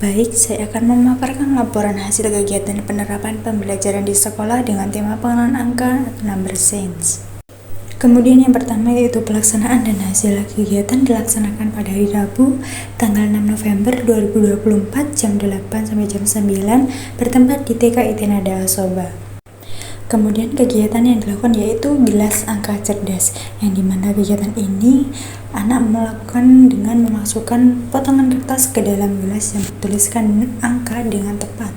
Baik, saya akan memaparkan laporan hasil kegiatan penerapan pembelajaran di sekolah dengan tema pengenalan angka atau number sense. Kemudian yang pertama yaitu pelaksanaan dan hasil kegiatan dilaksanakan pada hari Rabu, tanggal 6 November 2024 jam 8 sampai jam 9 bertempat di TK IT Nada Asoba. Kemudian kegiatan yang dilakukan yaitu gelas angka cerdas, yang dimana kegiatan ini anak melakukan dengan memasukkan potongan kertas ke dalam gelas yang bertuliskan angka dengan tepat.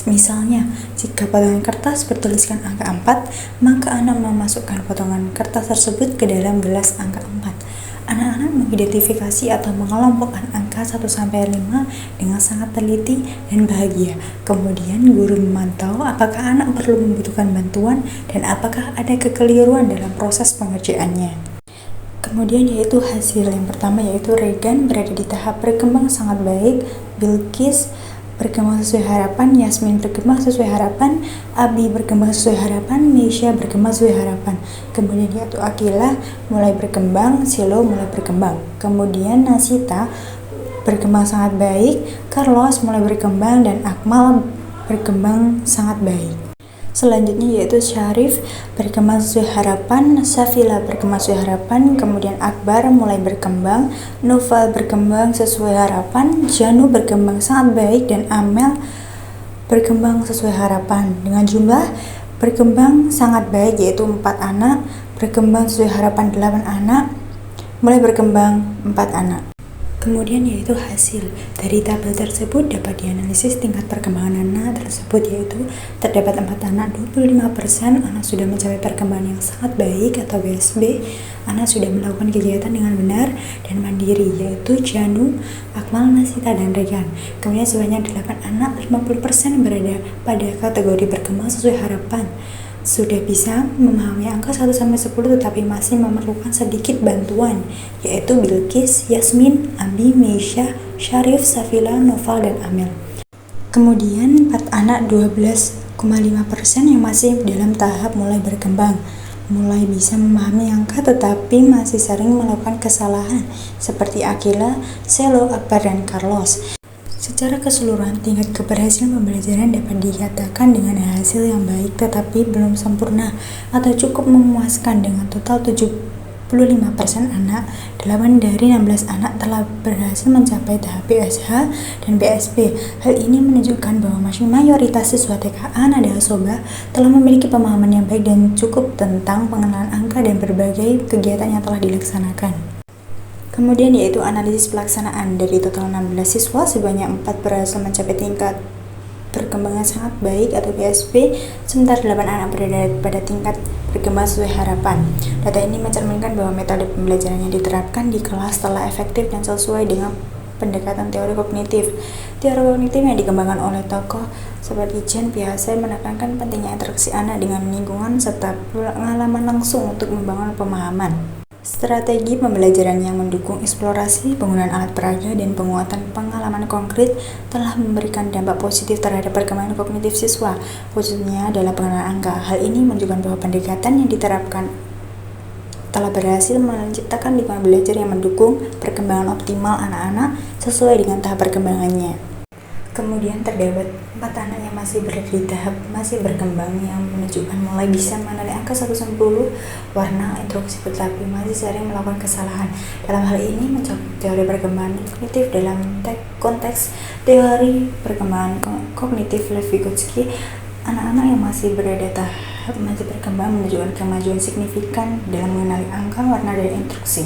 Misalnya, jika potongan kertas bertuliskan angka 4, maka anak memasukkan potongan kertas tersebut ke dalam gelas angka 4. Anak-anak mengidentifikasi atau mengelompokkan angka 1-5 dengan sangat teliti dan bahagia. Kemudian guru memantau apakah anak perlu membutuhkan bantuan dan apakah ada kekeliruan dalam proses pengerjaannya. Kemudian yaitu hasil yang pertama yaitu Regan berada di tahap berkembang sangat baik, Bilqis berkembang sesuai harapan, Yasmin berkembang sesuai harapan, Abi berkembang sesuai harapan, Meisha berkembang sesuai harapan. Kemudian yaitu Akila mulai berkembang, Silo mulai berkembang. Kemudian Nasita berkembang sangat baik, Carlos mulai berkembang, dan Akmal berkembang sangat baik. Selanjutnya yaitu Syarif berkembang sesuai harapan, Safila berkembang sesuai harapan, kemudian Akbar mulai berkembang, Noval berkembang sesuai harapan, Janu berkembang sangat baik, dan Amel berkembang sesuai harapan. Dengan jumlah berkembang sangat baik yaitu 4 anak, berkembang sesuai harapan 8 anak, mulai berkembang 4 anak. Kemudian yaitu hasil dari tabel tersebut dapat dianalisis tingkat perkembangan anak tersebut, yaitu terdapat 4 anak 25% anak sudah mencapai perkembangan yang sangat baik atau BSB, anak sudah melakukan kegiatan dengan benar dan mandiri yaitu Janu, Akmal, Nasita, dan Regan. Kemudian sebanyak 8 anak 50% berada pada kategori berkembang sesuai harapan, sudah bisa memahami angka 1-10 tetapi masih memerlukan sedikit bantuan, yaitu Bilqis, Yasmin, Abi, Meisha, Syarif, Safila, Noval, dan Amel. Kemudian 4 anak 12,5% yang masih dalam tahap mulai berkembang, mulai bisa memahami angka tetapi masih sering melakukan kesalahan seperti Akila, Selo, Akbar, dan Carlos. Secara keseluruhan, tingkat keberhasilan pembelajaran dapat dikatakan dengan hasil yang baik tetapi belum sempurna atau cukup memuaskan dengan total 75% anak. 8 dari 16 anak telah berhasil mencapai tahap PSH dan PSB. Hal ini menunjukkan bahwa mayoritas siswa TKA Nada Asoba telah memiliki pemahaman yang baik dan cukup tentang pengenalan angka dan berbagai kegiatan yang telah dilaksanakan. Kemudian yaitu analisis pelaksanaan. Dari total 16 siswa, sebanyak 4 berhasil mencapai tingkat perkembangan sangat baik atau PSB, sementara 8 anak berada pada tingkat berkembang sesuai harapan. Data ini mencerminkan bahwa metode pembelajaran yang diterapkan di kelas telah efektif dan sesuai dengan pendekatan teori kognitif. Teori kognitif yang dikembangkan oleh tokoh seperti Jen Piaget menekankan pentingnya interaksi anak dengan lingkungan serta pengalaman langsung untuk membangun pemahaman. Strategi pembelajaran yang mendukung eksplorasi, penggunaan alat peraga, dan penguatan pengalaman konkret telah memberikan dampak positif terhadap perkembangan kognitif siswa, khususnya dalam pengenalan angka. Hal ini menunjukkan bahwa pendekatan yang diterapkan telah berhasil menciptakan lingkungan belajar yang mendukung perkembangan optimal anak-anak sesuai dengan tahap perkembangannya. Kemudian terdapat 4 anak yang masih berada di tahap masih berkembang yang menunjukkan mulai bisa mengenali angka 1-10 warna instruksi tetapi masih sering melakukan kesalahan. Dalam hal ini mencakup teori perkembangan kognitif dalam konteks teori perkembangan kognitif Lev-Vygotsky. Anak-anak yang masih berada tahap masih berkembang menunjukkan kemajuan signifikan dalam mengenali angka, warna, dan instruksi.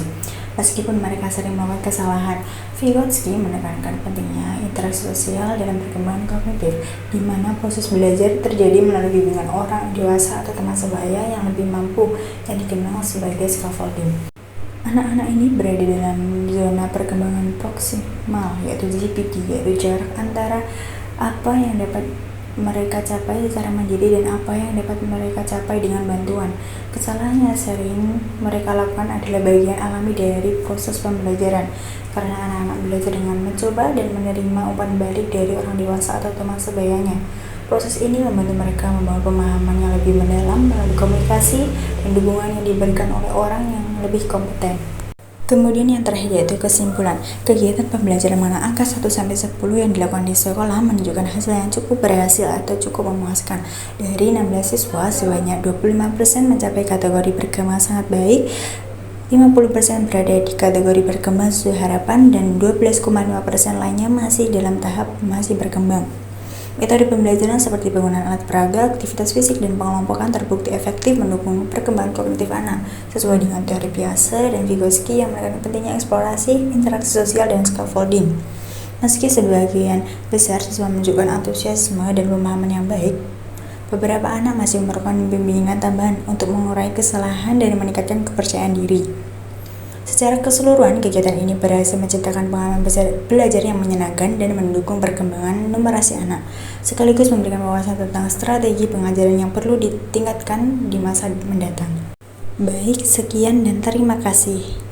Meskipun mereka sering melakukan kesalahan, Vygotsky menekankan pentingnya interaksi sosial dalam perkembangan kognitif, di mana proses belajar terjadi melalui bimbingan orang dewasa atau teman sebaya yang lebih mampu, yang dikenal sebagai scaffolding. Anak-anak ini berada dalam zona perkembangan proksimal, yaitu ZPD, yaitu jarak antara apa yang dapat mereka capai secara mandiri dan apa yang dapat mereka capai dengan bantuan. Kesalahan yang sering mereka lakukan adalah bagian alami dari proses pembelajaran, karena anak-anak belajar dengan mencoba dan menerima umpan balik dari orang dewasa atau teman sebayanya. Proses ini membantu mereka membangun pemahaman yang lebih mendalam melalui komunikasi dan dukungan yang diberikan oleh orang yang lebih kompeten. Kemudian yang terakhir yaitu kesimpulan. Kegiatan pembelajaran mengenai angka 1-10 yang dilakukan di sekolah menunjukkan hasil yang cukup berhasil atau cukup memuaskan. Dari 16 siswa, sebanyak 25% mencapai kategori berkembang sangat baik, 50% berada di kategori berkembang sesuai harapan, dan 12,5% lainnya masih dalam tahap masih berkembang. Metode pembelajaran seperti penggunaan alat peraga, aktivitas fisik, dan pengelompokan terbukti efektif mendukung perkembangan kognitif anak, sesuai dengan teori Piaget dan Vygotsky yang menekankan pentingnya eksplorasi, interaksi sosial, dan scaffolding. Meski sebagian besar siswa menunjukkan antusiasme dan pemahaman yang baik, beberapa anak masih memerlukan bimbingan tambahan untuk mengurai kesalahan dan meningkatkan kepercayaan diri. Secara keseluruhan, kegiatan ini berhasil menciptakan pengalaman belajar yang menyenangkan dan mendukung perkembangan numerasi anak, sekaligus memberikan wawasan tentang strategi pengajaran yang perlu ditingkatkan di masa mendatang. Baik, sekian dan terima kasih.